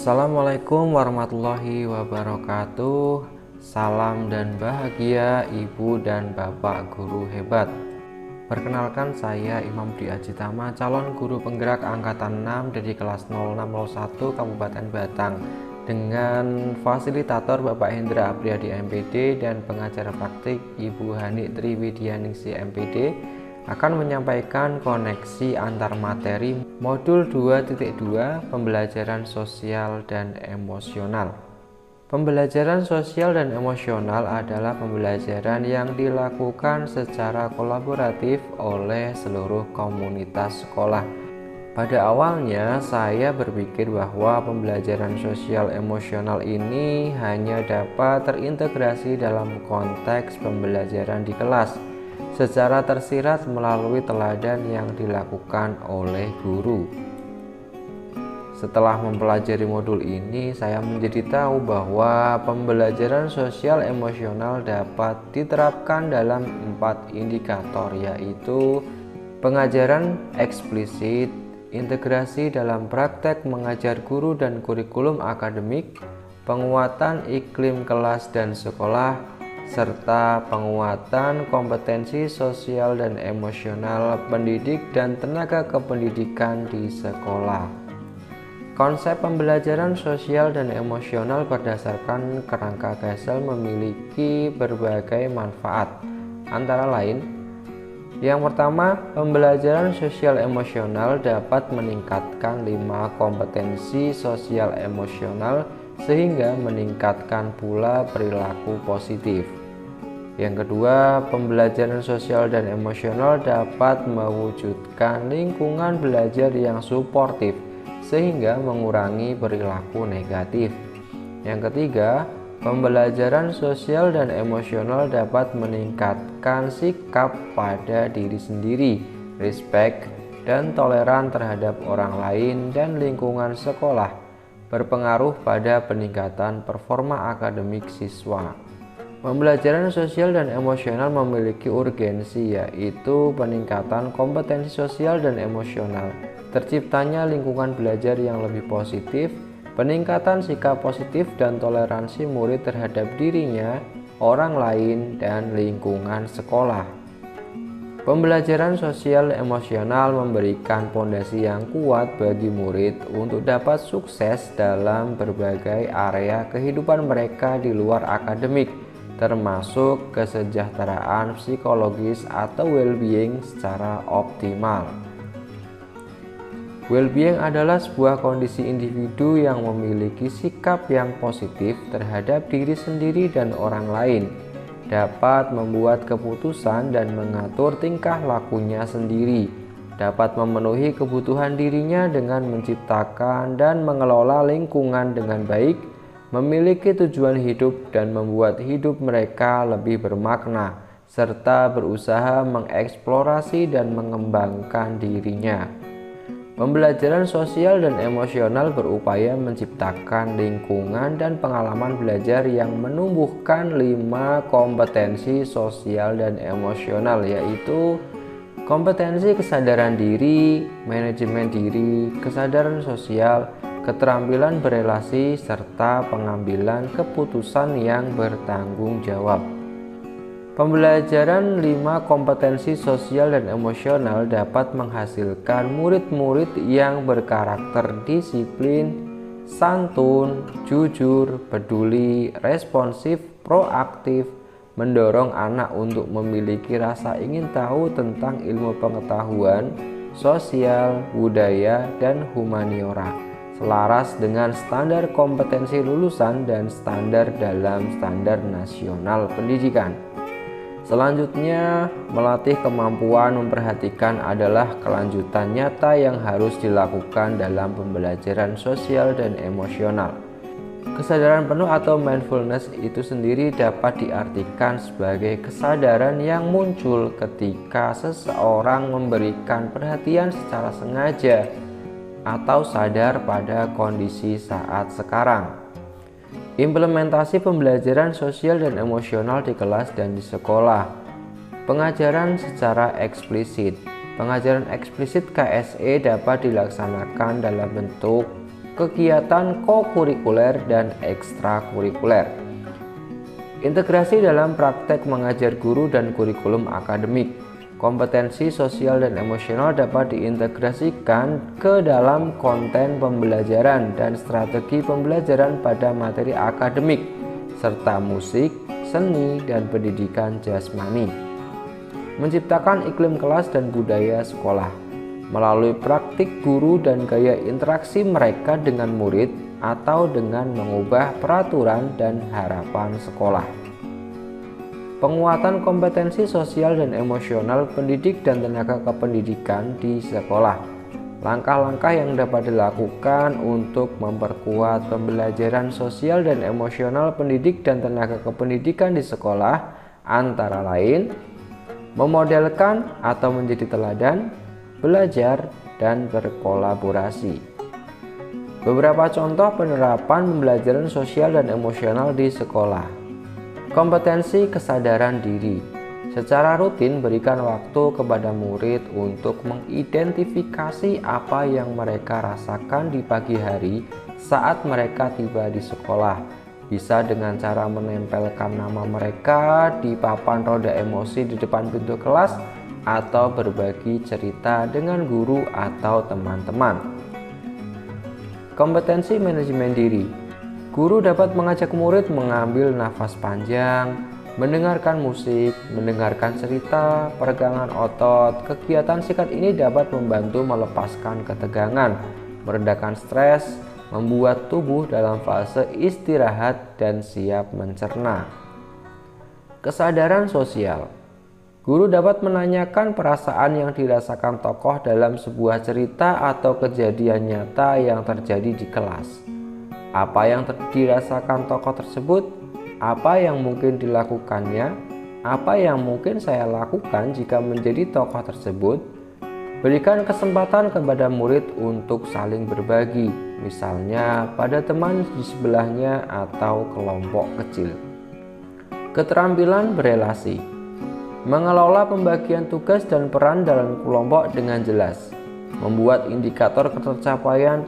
Assalamualaikum warahmatullahi wabarakatuh. Salam dan bahagia Ibu dan Bapak guru hebat. Perkenalkan, saya Imam Dwi Ajitama, calon guru penggerak angkatan 6 dari kelas 0601 Kabupaten Batang, dengan fasilitator Bapak Hendra Apriadi MPD dan pengajar praktik Ibu Hani Triwidianingsi MPD akan menyampaikan koneksi antar materi modul 2.2 pembelajaran sosial dan emosional. Pembelajaran sosial dan emosional adalah pembelajaran yang dilakukan secara kolaboratif oleh seluruh komunitas sekolah. Pada awalnya saya berpikir bahwa pembelajaran sosial emosional ini hanya dapat terintegrasi dalam konteks pembelajaran di kelas secara tersirat melalui teladan yang dilakukan oleh guru. Setelah mempelajari modul ini, saya menjadi tahu bahwa pembelajaran sosial emosional dapat diterapkan dalam 4 indikator, yaitu pengajaran eksplisit, integrasi dalam praktek mengajar guru dan kurikulum akademik, penguatan iklim kelas dan sekolah, serta penguatan kompetensi sosial dan emosional pendidik dan tenaga kependidikan di sekolah. Konsep pembelajaran sosial dan emosional berdasarkan kerangka Gesell memiliki berbagai manfaat. Antara lain, yang pertama, pembelajaran sosial emosional dapat meningkatkan 5 kompetensi sosial emosional sehingga meningkatkan pula perilaku positif. Yang kedua, pembelajaran sosial dan emosional dapat mewujudkan lingkungan belajar yang suportif sehingga mengurangi perilaku negatif. Yang ketiga, pembelajaran sosial dan emosional dapat meningkatkan sikap pada diri sendiri, respect, dan toleran terhadap orang lain dan lingkungan sekolah, berpengaruh pada peningkatan performa akademik siswa. Pembelajaran sosial dan emosional memiliki urgensi, yaitu peningkatan kompetensi sosial dan emosional, terciptanya lingkungan belajar yang lebih positif, peningkatan sikap positif dan toleransi murid terhadap dirinya, orang lain, dan lingkungan sekolah. Pembelajaran sosial emosional memberikan fondasi yang kuat bagi murid untuk dapat sukses dalam berbagai area kehidupan mereka di luar akademik, termasuk kesejahteraan psikologis atau well-being secara optimal. Well-being adalah sebuah kondisi individu yang memiliki sikap yang positif terhadap diri sendiri dan orang lain, dapat membuat keputusan dan mengatur tingkah lakunya sendiri, dapat memenuhi kebutuhan dirinya dengan menciptakan dan mengelola lingkungan dengan baik, memiliki tujuan hidup dan membuat hidup mereka lebih bermakna, serta berusaha mengeksplorasi dan mengembangkan dirinya. Pembelajaran sosial dan emosional berupaya menciptakan lingkungan dan pengalaman belajar yang menumbuhkan 5 kompetensi sosial dan emosional, yaitu kompetensi kesadaran diri, manajemen diri, kesadaran sosial, keterampilan berelasi, serta pengambilan keputusan yang bertanggung jawab. Pembelajaran 5 kompetensi sosial dan emosional dapat menghasilkan murid-murid yang berkarakter disiplin, santun, jujur, peduli, responsif, proaktif, mendorong anak untuk memiliki rasa ingin tahu tentang ilmu pengetahuan, sosial, budaya, dan humaniora, selaras dengan standar kompetensi lulusan dan standar dalam standar nasional pendidikan. Selanjutnya, melatih kemampuan memperhatikan adalah kelanjutan nyata yang harus dilakukan dalam pembelajaran sosial dan emosional. Kesadaran penuh atau mindfulness itu sendiri dapat diartikan sebagai kesadaran yang muncul ketika seseorang memberikan perhatian secara sengaja atau sadar pada kondisi saat sekarang. Implementasi pembelajaran sosial dan emosional di kelas dan di sekolah. Pengajaran secara eksplisit. Pengajaran eksplisit KSE dapat dilaksanakan dalam bentuk kegiatan kokurikuler dan ekstrakurikuler. Integrasi dalam praktek mengajar guru dan kurikulum akademik. Kompetensi sosial dan emosional dapat diintegrasikan ke dalam konten pembelajaran dan strategi pembelajaran pada materi akademik, serta musik, seni, dan pendidikan jasmani. Menciptakan iklim kelas dan budaya sekolah melalui praktik guru dan gaya interaksi mereka dengan murid atau dengan mengubah peraturan dan harapan sekolah. Penguatan kompetensi sosial dan emosional pendidik dan tenaga kependidikan di sekolah. Langkah-langkah yang dapat dilakukan untuk memperkuat pembelajaran sosial dan emosional pendidik dan tenaga kependidikan di sekolah antara lain memodelkan atau menjadi teladan, belajar, dan berkolaborasi. Beberapa contoh penerapan pembelajaran sosial dan emosional di sekolah. Kompetensi kesadaran diri. Secara rutin berikan waktu kepada murid untuk mengidentifikasi apa yang mereka rasakan di pagi hari saat mereka tiba di sekolah. Bisa dengan cara menempelkan nama mereka di papan roda emosi di depan pintu kelas atau berbagi cerita dengan guru atau teman-teman. Kompetensi manajemen diri. Guru dapat mengajak murid mengambil nafas panjang, mendengarkan musik, mendengarkan cerita, peregangan otot. Kegiatan singkat ini dapat membantu melepaskan ketegangan, meredakan stres, membuat tubuh dalam fase istirahat dan siap mencerna. Kesadaran sosial. Guru dapat menanyakan perasaan yang dirasakan tokoh dalam sebuah cerita atau kejadian nyata yang terjadi di kelas. Apa yang dirasakan tokoh tersebut? Apa yang mungkin dilakukannya? Apa yang mungkin saya lakukan jika menjadi tokoh tersebut? Berikan kesempatan kepada murid untuk saling berbagi, misalnya pada teman di sebelahnya atau kelompok kecil. Keterampilan berelasi. Mengelola pembagian tugas dan peran dalam kelompok dengan jelas. Membuat indikator pencapaian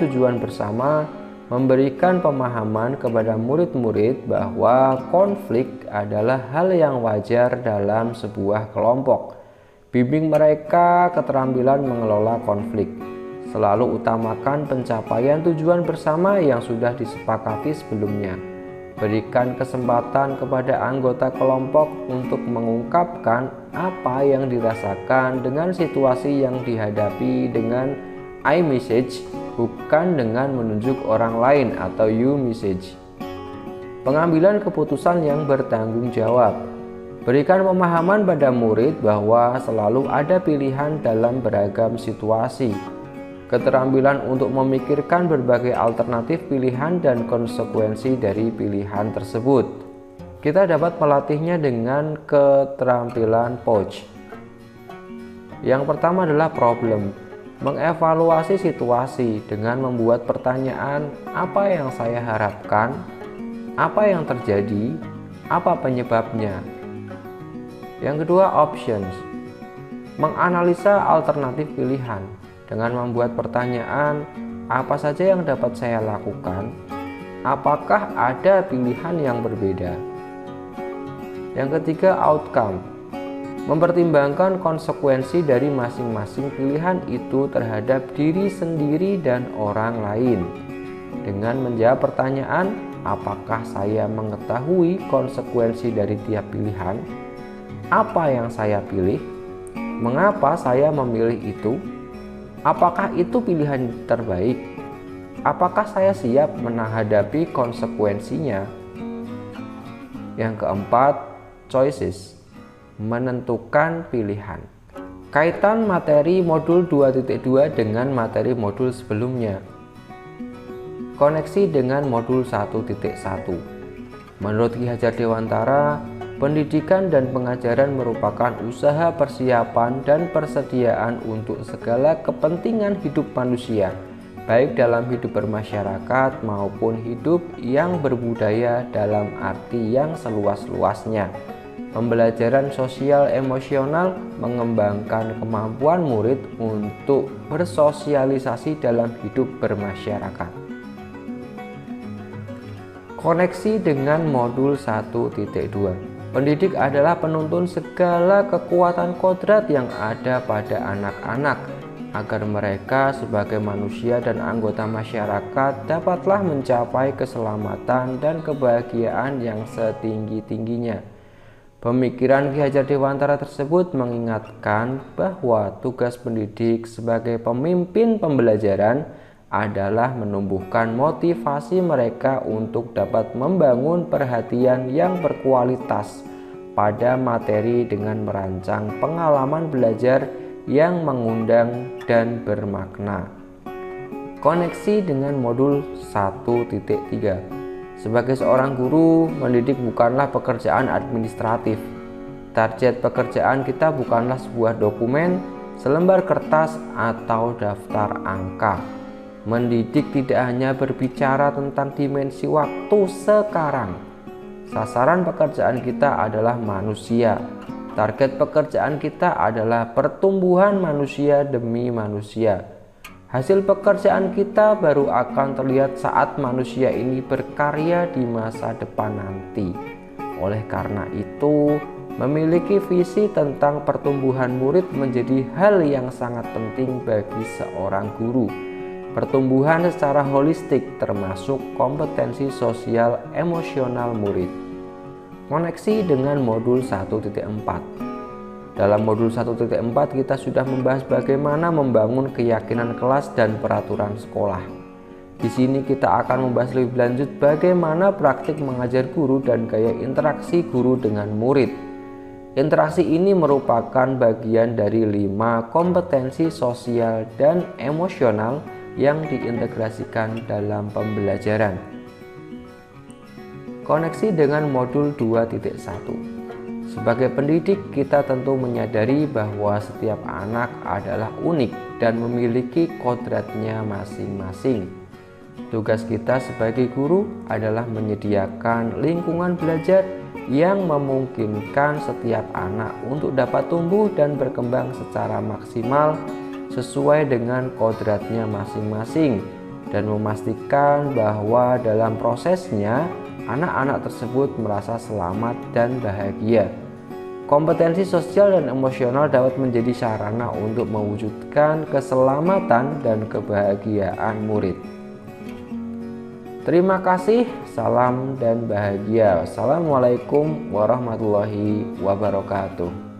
tujuan bersama. Memberikan pemahaman kepada murid-murid bahwa konflik adalah hal yang wajar dalam sebuah kelompok. Bimbing mereka keterampilan mengelola konflik. Selalu utamakan pencapaian tujuan bersama yang sudah disepakati sebelumnya. Berikan kesempatan kepada anggota kelompok untuk mengungkapkan apa yang dirasakan dengan situasi yang dihadapi dengan I message, bukan dengan menunjuk orang lain atau you message. Pengambilan keputusan yang bertanggung jawab. Berikan pemahaman pada murid bahwa selalu ada pilihan dalam beragam situasi. Keterampilan untuk memikirkan berbagai alternatif pilihan dan konsekuensi dari pilihan tersebut. Kita dapat melatihnya dengan keterampilan POJ. Yang pertama adalah problem. Mengevaluasi situasi dengan membuat pertanyaan, apa yang saya harapkan, apa yang terjadi, apa penyebabnya. Yang kedua, options. Menganalisa alternatif pilihan dengan membuat pertanyaan, apa saja yang dapat saya lakukan, apakah ada pilihan yang berbeda. Yang ketiga, outcome. Mempertimbangkan konsekuensi dari masing-masing pilihan itu terhadap diri sendiri dan orang lain. Dengan menjawab pertanyaan, apakah saya mengetahui konsekuensi dari tiap pilihan? Apa yang saya pilih? Mengapa saya memilih itu? Apakah itu pilihan terbaik? Apakah saya siap menghadapi konsekuensinya? Yang keempat, choices. Menentukan pilihan. Kaitan materi modul 2.2 dengan materi modul sebelumnya. Koneksi dengan modul 1.1. Menurut Ki Hajar Dewantara, pendidikan dan pengajaran merupakan usaha persiapan dan persediaan untuk segala kepentingan hidup manusia, baik dalam hidup bermasyarakat maupun hidup yang berbudaya dalam arti yang seluas-luasnya. Pembelajaran sosial emosional mengembangkan kemampuan murid untuk bersosialisasi dalam hidup bermasyarakat. Koneksi dengan modul 1.2. Pendidik adalah penuntun segala kekuatan kodrat yang ada pada anak-anak agar mereka sebagai manusia dan anggota masyarakat dapatlah mencapai keselamatan dan kebahagiaan yang setinggi-tingginya. Pemikiran Ki Hajar Dewantara tersebut mengingatkan bahwa tugas pendidik sebagai pemimpin pembelajaran adalah menumbuhkan motivasi mereka untuk dapat membangun perhatian yang berkualitas pada materi dengan merancang pengalaman belajar yang mengundang dan bermakna. Koneksi dengan modul 1.3. Sebagai seorang guru, mendidik bukanlah pekerjaan administratif. Target pekerjaan kita bukanlah sebuah dokumen, selembar kertas, atau daftar angka. Mendidik tidak hanya berbicara tentang dimensi waktu sekarang. Sasaran pekerjaan kita adalah manusia. Target pekerjaan kita adalah pertumbuhan manusia demi manusia. Hasil pekerjaan kita baru akan terlihat saat manusia ini berkarya di masa depan nanti. Oleh karena itu, memiliki visi tentang pertumbuhan murid menjadi hal yang sangat penting bagi seorang guru. Pertumbuhan secara holistik termasuk kompetensi sosial emosional murid. Koneksi dengan modul 1.4. Dalam modul 1.4 kita sudah membahas bagaimana membangun keyakinan kelas dan peraturan sekolah. Di sini kita akan membahas lebih lanjut bagaimana praktik mengajar guru dan gaya interaksi guru dengan murid. Interaksi ini merupakan bagian dari 5 kompetensi sosial dan emosional yang diintegrasikan dalam pembelajaran. Koneksi dengan modul 2.1. Sebagai pendidik, kita tentu menyadari bahwa setiap anak adalah unik dan memiliki kodratnya masing-masing. Tugas kita sebagai guru adalah menyediakan lingkungan belajar yang memungkinkan setiap anak untuk dapat tumbuh dan berkembang secara maksimal sesuai dengan kodratnya masing-masing dan memastikan bahwa dalam prosesnya anak-anak tersebut merasa selamat dan bahagia. Kompetensi sosial dan emosional dapat menjadi sarana untuk mewujudkan keselamatan dan kebahagiaan murid. Terima kasih, salam dan bahagia. Wassalamualaikum warahmatullahi wabarakatuh.